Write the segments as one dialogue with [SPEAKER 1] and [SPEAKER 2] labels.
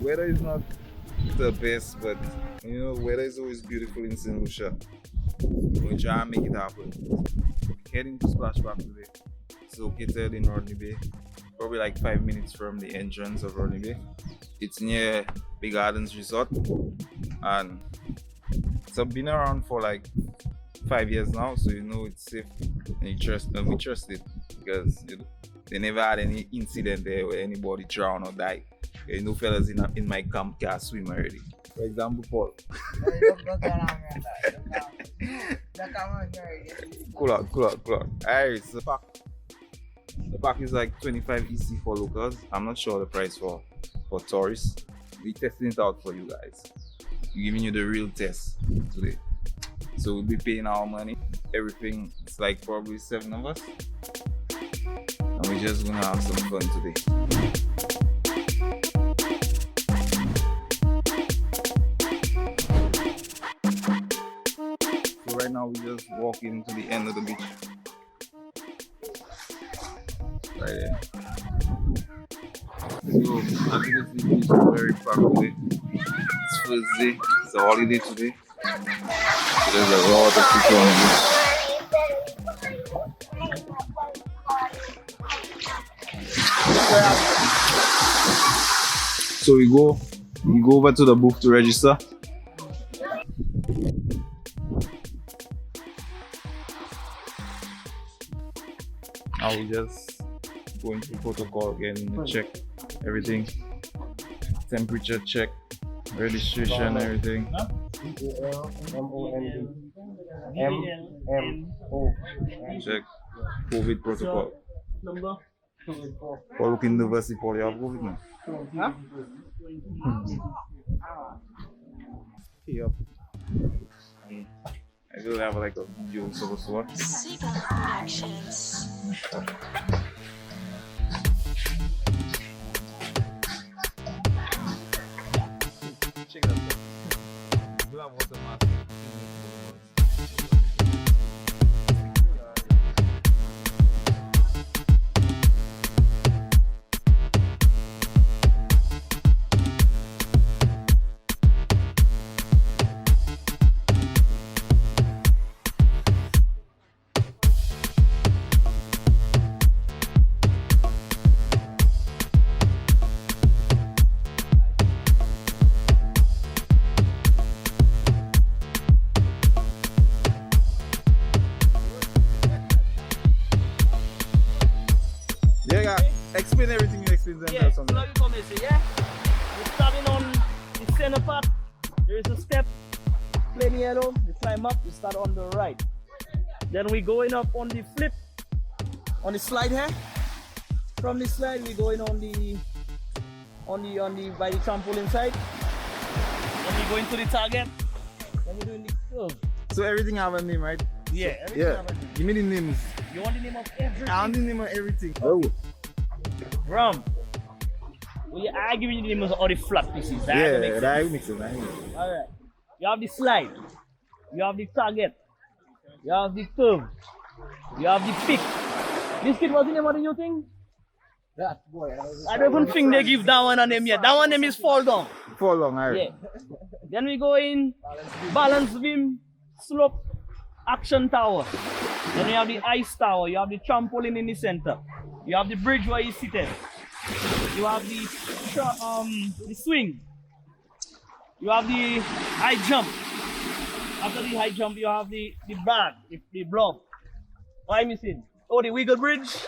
[SPEAKER 1] weather is not the best, but you know, weather is always beautiful in St. Lucia. We'll try and make it happen. Heading to Splash Park today. It's located in Rodney Bay, probably like 5 minutes from the entrance of Rodney Bay. It's near Big Gardens Resort, and it's been around for like 5 years now, so you know it's safe and we trust it because you know, they never had any incident there where anybody drowned or died. You know, fellas in my camp can swim already. For example, Paul. Cool out. Alright, so the park is like 25 EC for locals. I'm not sure the price for tourists. We're testing it out for you guys. We're giving you the real test today. So we'll be paying our money. Everything, it's like probably 7 of us. And we're just gonna have some fun today. So right now we're just walking to the end of the beach. Right there. So as you can see, the beach is very packed today. It's Thursday, it's a holiday today. So there's a lot of people on the beach. So we go over to the booth to register. Now we just going through protocol again, check everything, temperature check, registration, everything. Check COVID protocol. Paul looking nervous. Paul, you have COVID now? Yep. I will have like a video of what.
[SPEAKER 2] Segal Productions.
[SPEAKER 1] Check it out. We'll have water mask. Explain everything you explain them.
[SPEAKER 3] Yeah, so now you come and say, yeah, we're starting on the center part. There is a step, plain yellow, we climb up, we start on the right. Then we going up on the flip, on the slide here. From the slide, we going on the by the trampoline side. Then we going to the target. Then we're doing the curve.
[SPEAKER 1] So everything have a name, right?
[SPEAKER 3] Yeah, everything have a name.
[SPEAKER 1] Give me the names.
[SPEAKER 3] You want the name of everything?
[SPEAKER 1] I want the name of everything. Oh.
[SPEAKER 3] Rum. Well, yeah, I give you the name of all the flat pieces. That
[SPEAKER 1] makes sense.
[SPEAKER 3] Alright. You have the slide. You have the target. You have the curve. You have the pick. This kid, what's the name of the new thing?
[SPEAKER 4] That boy.
[SPEAKER 3] I don't even think they give that one a name yet. That one name is fall down.
[SPEAKER 1] Fall down, alright.
[SPEAKER 3] Yeah. Then we go in balance beam, slope, action tower. Then you have the ice tower. You have the trampoline in the center. You have the bridge where you seated. You have the swing. You have the high jump. After the high jump, you have the bag, the block. What am I missing? Oh, the wiggle bridge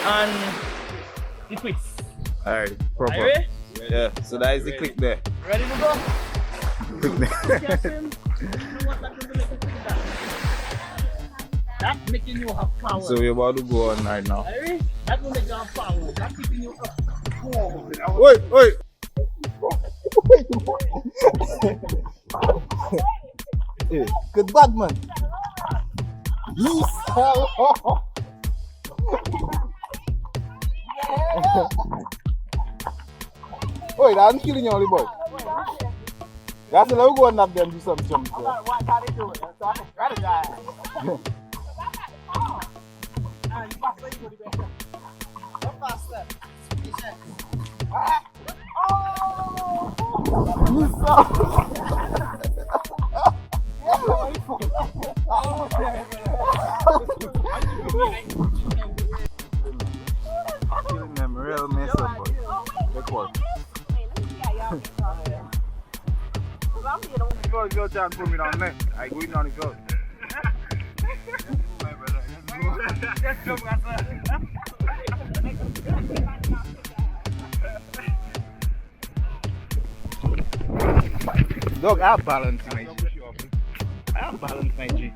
[SPEAKER 3] and the twist.
[SPEAKER 1] Alright, proper.
[SPEAKER 3] Are you ready?
[SPEAKER 1] Yeah, so that is the click there.
[SPEAKER 3] Ready to go?
[SPEAKER 1] Click there.
[SPEAKER 3] Captain, you know what that will make you think that? That's making you have power.
[SPEAKER 1] So we're about to go on right now.
[SPEAKER 3] Ready? That will make you have power. That's keeping you up.
[SPEAKER 1] Wait. Hey, good bad man. Yes. Wait, I'm killing you, only boy. That's a little go and have them do some jumps.
[SPEAKER 4] What can they do? So I can strategize. You faster, you go the better. Go faster. Oh!
[SPEAKER 1] Killing them real mess up, but look what. If you try and put me down there, I go in down the field. Dog, I have balance, my G. I have balance, my G.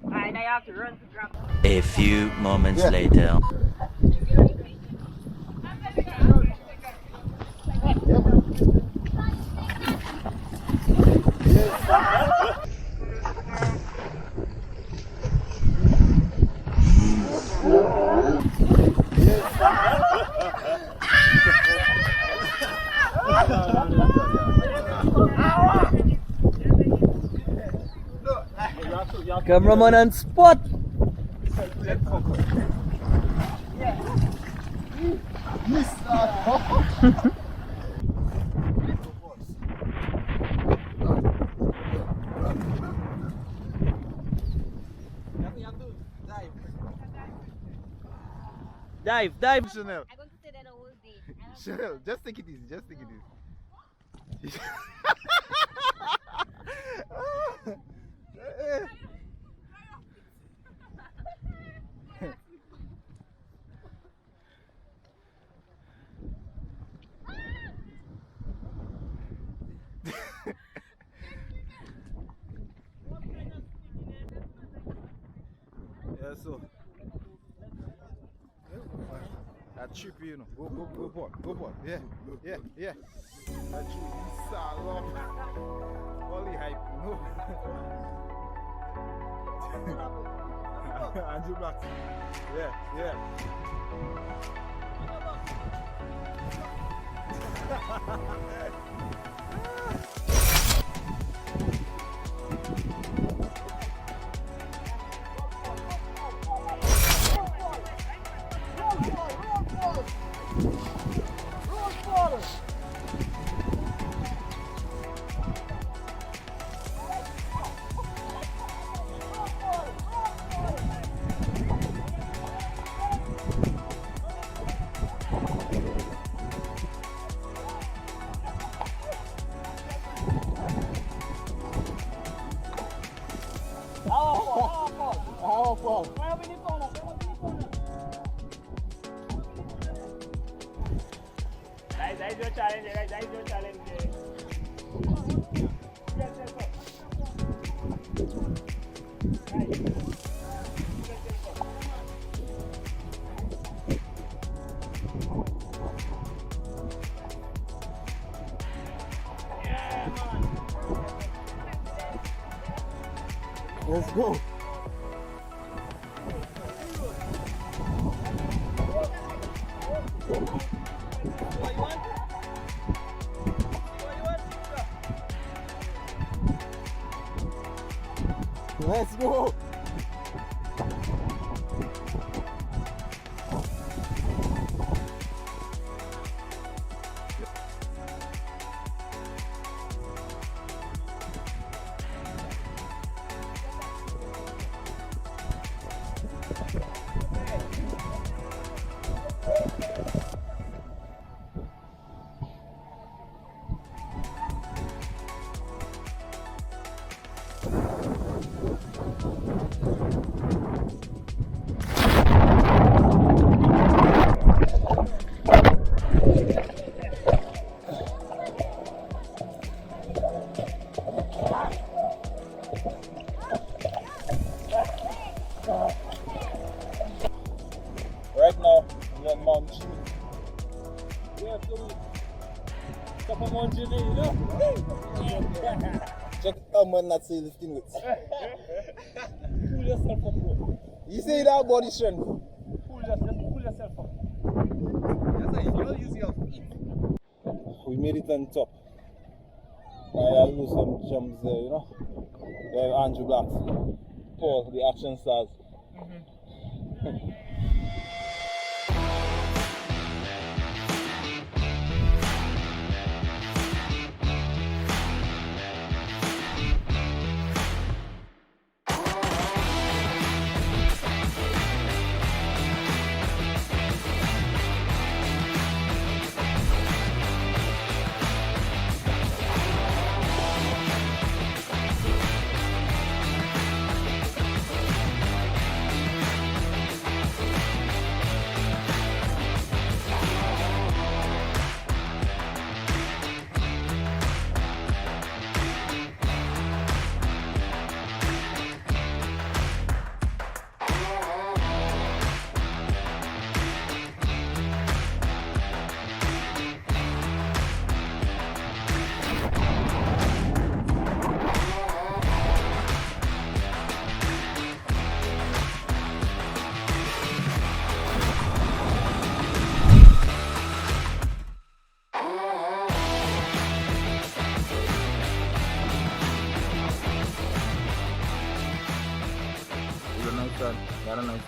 [SPEAKER 4] Alright, now you have to run to grab.
[SPEAKER 5] A few moments later.
[SPEAKER 3] Cameraman on spot. Dive.
[SPEAKER 1] Chanel.
[SPEAKER 6] I'm going to stay there the whole day.
[SPEAKER 1] Chanel, just take it easy, Yeah, so that trip, you know. Go board. Yeah. That trip is so long. Only hype, no. Andrew Black. Yeah.
[SPEAKER 4] That is your challenge.
[SPEAKER 1] Let's go. Let's go. Right now, we're on Mount Jimmy. Yeah, so top of Mount Jimmy, you know? Check how man not say this thing with. Pull yourself up, bro. You say that body strength. Pull yourself up. That's how you use your feet. We made it on top. I'll lose some jumps there, you know? We have Andrew Black, Paul, the action stars.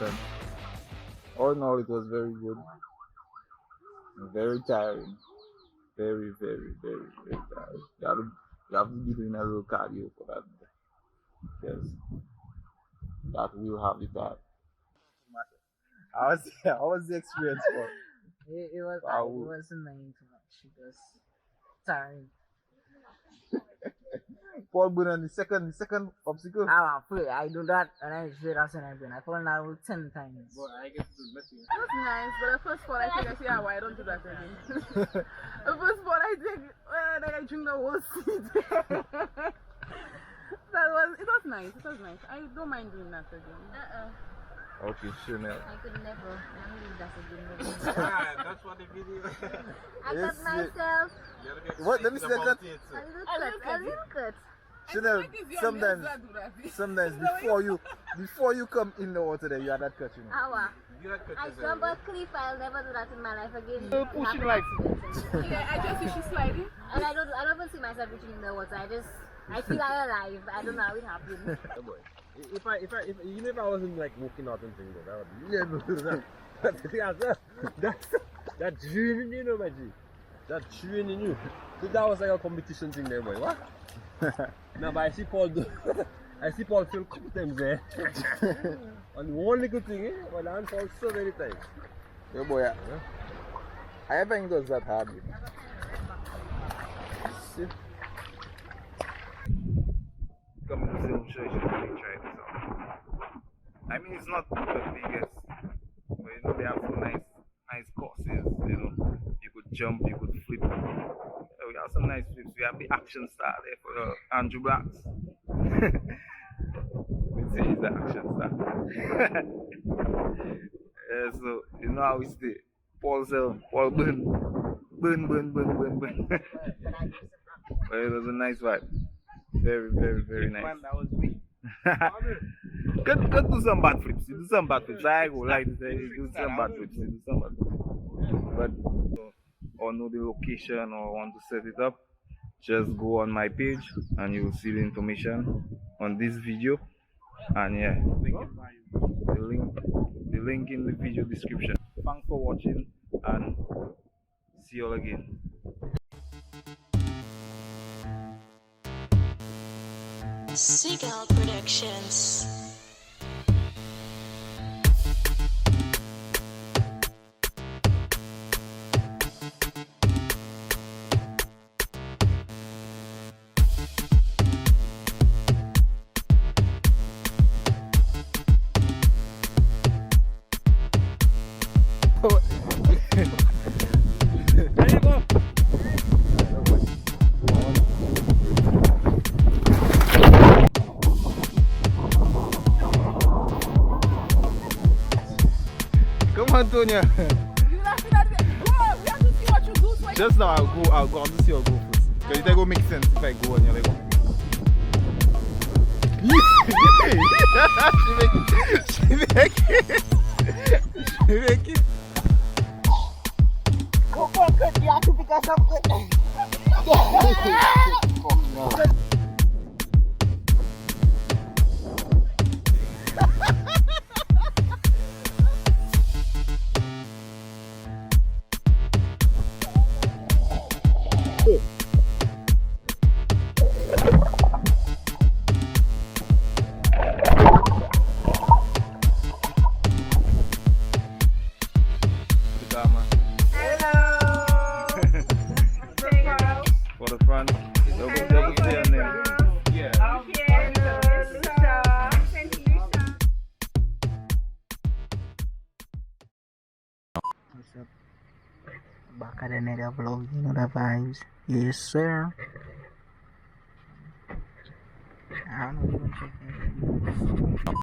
[SPEAKER 1] understand. All in all, it was very good. Very tiring. Very, very, very, very tiring. You have to be doing a little cardio for that. Yes. That will have it that. How was the experience for?
[SPEAKER 6] It was
[SPEAKER 1] Wow.
[SPEAKER 6] it wasn't main too much. It was tiring.
[SPEAKER 1] Paul Bunyan, the second obstacle.
[SPEAKER 6] I do that and I straight as an I fall down 10 times.
[SPEAKER 1] But I get to do nothing.
[SPEAKER 7] It was nice, but the first fall I think I see why I don't do that again. The first fall I think then I drink the whole seat. It was nice. It was nice. I don't mind doing that again.
[SPEAKER 1] Okay, Chanel.
[SPEAKER 8] I could never. I don't think that's a good movie.
[SPEAKER 1] That's what the video.
[SPEAKER 8] I cut myself
[SPEAKER 1] What? Let me see that.
[SPEAKER 8] a little cut.
[SPEAKER 1] Chanel, sometimes before you come in the water there, you had that cut, you know.
[SPEAKER 8] Hour. I jump a cliff. I'll never do that in my life again.
[SPEAKER 1] Pushing like.
[SPEAKER 7] Yeah, I just see she sliding.
[SPEAKER 8] And I don't even see myself reaching in the water. I feel I'm alive. I don't know how it happened.
[SPEAKER 9] If I wasn't like walking out and things like that, that training, you know, my G. That training you. So that was like a competition thing there, boy. What? Now, but I see Paul feel a couple times there. And one little thing, but I fall so many times.
[SPEAKER 1] Yeah, boy. I think it was that hard. See? Come to film show, you should really try this out. I mean, it's not the biggest, but you know, they have some nice courses, you know. You could jump, you could flip. Yeah, we have some nice flips. We have the action star there for Andrew Blacks. Let's say he's the action star. Yeah, so, you know how we stay. Paul burn. But it was a nice vibe. Very, very, very nice.
[SPEAKER 3] That was me.
[SPEAKER 1] Could do some bad flips. You do some bad flips. I go like to say, you do some bad flips. But or know the location or want to set it up, just go on my page and you will see the information on this video. And yeah, the link in the video description. Thanks for watching and see you all again.
[SPEAKER 2] Segal Productions.
[SPEAKER 1] Come on, Tonya.
[SPEAKER 7] You laughing at me? Go, we have to see what you do. So
[SPEAKER 1] Just now I'll go on to see you go first. Because it go make sense if I go on your leg. She make it.
[SPEAKER 6] Go for it, you have to pick us up.
[SPEAKER 1] For the front, double say your name.
[SPEAKER 6] What's up? Back at another vlog, you know the vibes. Yes, sir. I don't even check that.